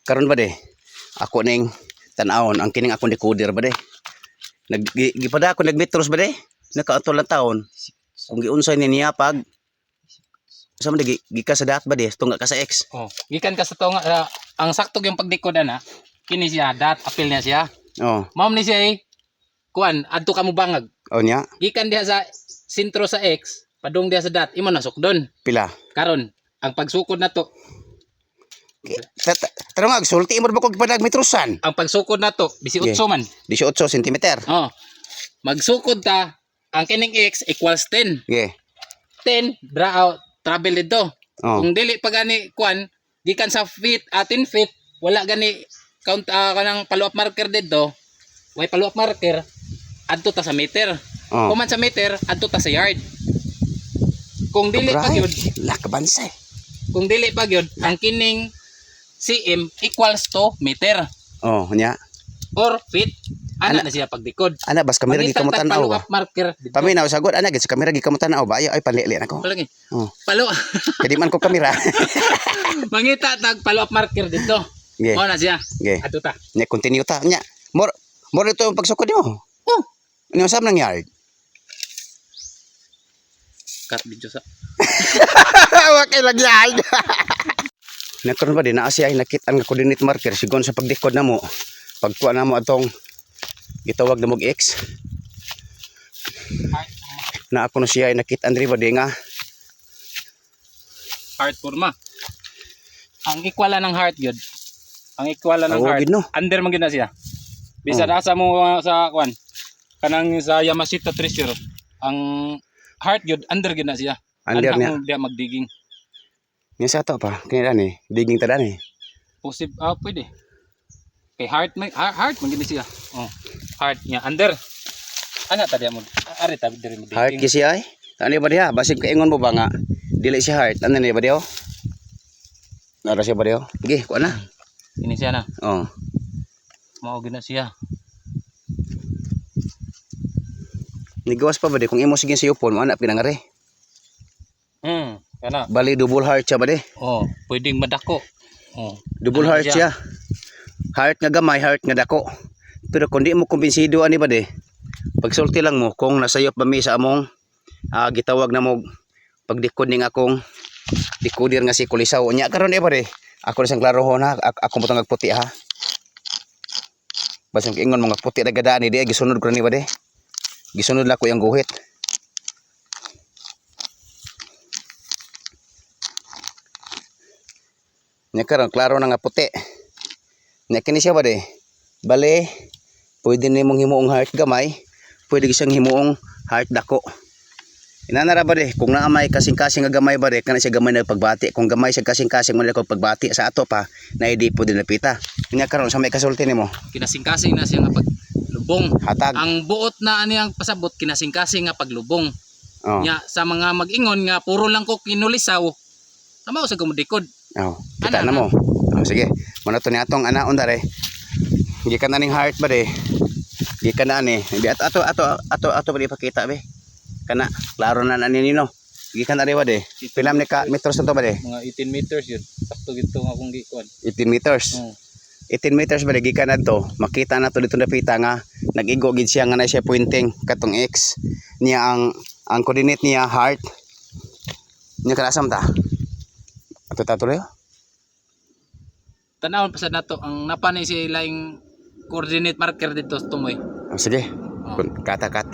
karon ba de ako ning tan-awon ang kining akong decoder ba de. Gipada ako nagmetros ba de. Nakaatol lang taon. Kung giunsay niya pag sa man gikan sa dat ba de tunga ka sa X. Oh, gikan ka sa to nga ang sakto yung pagdikod ana. Kini siya dat apil niya siya. Oh. Mao ni siya kuan adto ka mo bangag. Oh nya. Gikan diha sa sentro sa X, padung diha sa dat, imo nasok doon. Pila. Karon, ang pagsukod na to, Tarong sulti mo ba ko gipadag metrosan? ang pagsukod na to 18 man. 18 cm. Oh. Magsukod ta ang kining X equals 10. Okay. 10 draw out travel dito. Oh. Kung dili pa gani kuan, gikan sa feet, 10 feet, wala gani count kanang follow-up marker dito. Way follow-up marker adto ta sa meter. Oh. Kung man sa meter, adto ta sa yard. Kung dili pa gyud, lakabansay. kung dili pa gyud, ang kining cm equals to meter Oh, nya. or feet. Ana na siya pagdikod. Ana bas kamera gi kamutan aw ba? Follow-up marker dito. Paminaw sagod ana gid sa kamera gi kamutan aw ba? Ay palili nako. Palagi. Oh. Palo. Kadi man ko kamera. Mangita tag follow-up marker dito. Okay. Mao na siya. Okay. Adto ta. Nya continue ta nya. More ito yung pagsukod mo. Oh, Ano sa nang yard? cut video sa. Wa kay lagyad. Nakaroon ba din na siya ay nakita ang coordinate marker sigon sa pagdikod namo. Pagkuha namo atong gitawag na mog X. Na ako no siya ay nakita andri ba di nga Heart forma. Ang equala ng heart gyud. Ang equala ng Oo, heart. gid no. Under man gyud na siya. Bisa sa mo sa kwan. Kanang sa Yamashita Treasure. Ang heart gyud under gyud na siya. Under niya. Dia magdiging. Nya sa to pa kini ani diging ta dani. Pwede. Kay heart man gyud siya. Oh. Heart niya under. Ana ta dia mo. Ari ta diri mo diging. Heart kisi ay. Ano ba diha? Basig kaingon mo ba nga dili si heart. Ano ni ba diyo? Nara siya ba diyo? Sige, kuha na. Ini siya na. Oh. Mao gyud na siya. Nigawas pa ba di kung imo sige sa upon mo anak pinangari. Kana. Bali double heart siya ba di? Oh, pwedeng madako. Oh. Double Ano heart siya. Heart nga gamay, heart nga dako. Pero kung di mo kumbinsido ani ba di? Pagsulti lang mo kung nasayop ba mi sa among gitawag na mo pagdikod ning akong decoder nga si Kulisaw. Nya karon di ba di? Ako na sang klaro ho na ako mo tong puti ha. Basang ingon mga puti na gadaan ni di gisunod ko ni ba di? Gisunod la ko yang guhit. Nya karon klaro na nga puti. Nya kini siya ba di? Bale, pwede nimong himuong heart gamay, pwede siyang himuong heart dako. Inanara ba di? Kung naamay kasing-kasing nga gamay ba di, kana siya gamay na pagbati. Kung gamay siya kasing-kasing man ko pagbati sa ato pa, na hindi po din napita. Nya karon sa may kasulti nimo. Kinasing-kasing na siya nga paglubong. Hatag. Ang buot na ani ang pasabot kinasing-kasing nga paglubong. Oh. Nya sa mga mag-ingon nga puro lang ko kinulisaw. Tama sa gumudikod. Oh, kita na mo. Oh, sige. Muna to ni atong anaon dare. Gikan na ning heart ba de? Gikan na ni. Ato ba di pakita be? Kana klaro na nino. Gikan na ba de? Pilam ni ka meters na to ba de? Mga 18 meters yun. Sakto gito nga kung gikuan. 18 meters. 18 meters ba de gikan na to? Makita na to dito napita nga nag-igo gid siya nga na siya pointing katong X niya ang coordinate niya heart. Nya kanasam ta? Ato ta tuloy. Tanawon pa sa nato ang napanay si laing coordinate marker dito tumoy. Oh, sige. Kata-kat.